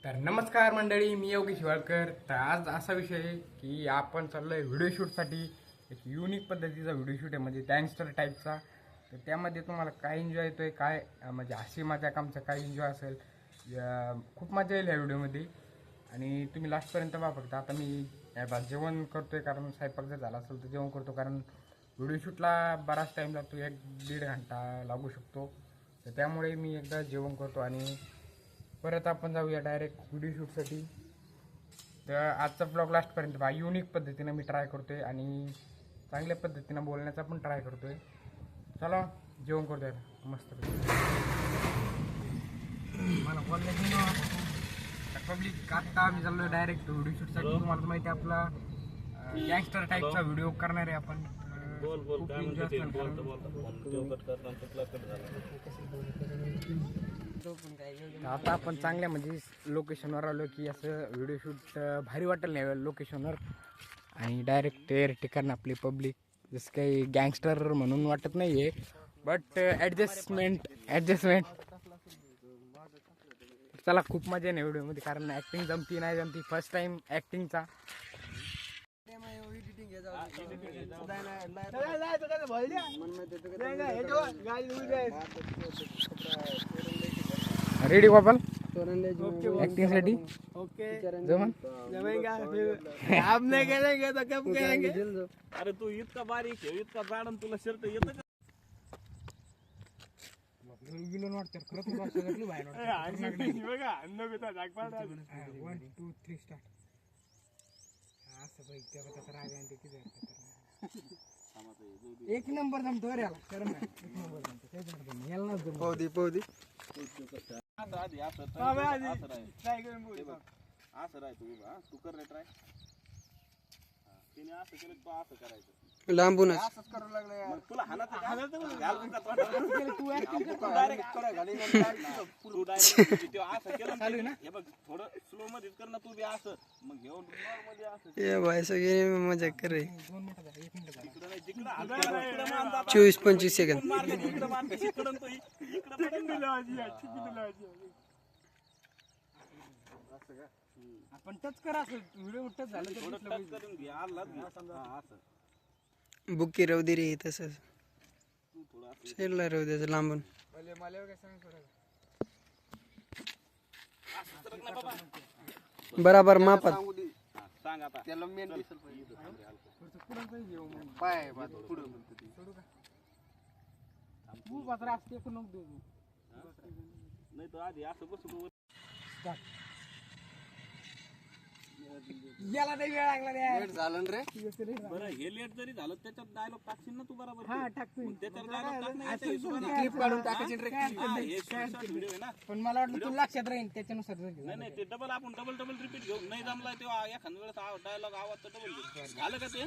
तर नमस्कार मंडळी, मी योगेश हिवाळकर. तर आज असा विषय आहे की आपण चाललोय व्हिडिओ शूटसाठी. एक युनिक पद्धतीचा व्हिडिओ शूट आहे, म्हणजे गँगस्टर टाईपचा. तर त्यामध्ये तुम्हाला काय एन्जॉय येतोय, काय म्हणजे हसी मजाक आमचा काय एन्जॉय असेल, खूप मजा येईल या व्हिडिओमध्ये. आणि तुम्ही लास्टपर्यंत पहा फक्त. आता मी जेवण करतोय, कारण स्वयंपाक जर झाला असेल तर जेवण करतो, कारण व्हिडिओ शूटला बराच टाईम लागतो, 1-1.5 घंटा लागू शकतो. तर त्यामुळे मी एकदा जेवण करतो आणि परत आपण जाऊया डायरेक्ट व्हिडिओ शूटसाठी. तर आजचा ब्लॉग लास्टपर्यंत पहा. युनिक पद्धतीनं मी ट्राय करतोय आणि चांगल्या पद्धतीनं बोलण्याचा पण ट्राय करतोय. चला जेवण करतोय मस्त. मला बोलण्याची पब्लिक. आता आम्ही चाललो डायरेक्ट व्हिडिओ शूटसाठी. तुम्हाला माहिती आहे आपला गँगस्टर टाईपचा व्हिडिओ करणार आहे आपण. खूप एन्जॉय असणार. आता आपण चांगल्या म्हणजे लोकेशनवर आलो की असं व्हिडिओ शूट भारी वाटेल नाही लोकेशनवर. आणि डायरेक्ट एअर ठिकाण आपली पब्लिक. जसं काही गँगस्टर म्हणून वाटत नाही आहे, बट ॲडजस्टमेंट. चला, खूप मजा आहे ना व्हिडिओमध्ये, कारण ॲक्टिंग जमती नाही जमती. फर्स्ट टाइम ॲक्टिंगचा. रेडी गोपाल एक्टिंग साठी? ओके जमन. आप नहीं करेंगे तो कब करेंगे? अरे तू इतका बारीक आहे, इतका जाड, आणि तुला शर्ट येतं का? विलन वाटतं खरंच. बघा 1 2 3 स्टार्ट. असं बघ त्याचा राग आहे किती एक नंबर जमतो रे याला. कर ना, एक नंबर जमतो त्याच्यामध्ये. याला जमतो. आधी असं राह तू उभा. तू कर रे ट्राय. तिने असं केलं, तू असं करायचं लांबूनच. असंच करावं लागलं. मग तुला हाणायचं हे बघ, थोडं स्लो मध्येच कर ना तू बी असं. मग घेऊन मध्ये असं ये भाई सगळे मजा कर रे. 24-25 सेकंद. आपण टच करा. असं व्हिडिओ टच झालं तर टच करून घे. असं बुकी राहू दे रे तसंच. शेरला राहू द्यायचं लांबून. बराबर मापात. सांग आता. त्याला मेन पाय पुढं नाही तर आधी असं बसून याला नाही वेळ लागला झालं रे. बरं. हे लेट जरी झालं त्याच्यात डायलॉग टाकशील ना तू बरोबर. हा टाकतो. त्याच्यात डायलॉग क्लिप काढून टाकायची व्हिडिओ आहे ना. पण मला वाटलं तू लक्षात राहील त्याच्यानुसार. नाही ते डबल आपण डबल रिपीट घेऊ. नाही जमला तेव्हा एखाद्या वेळेस डायलॉग आवाज तर डबल झालं का ते.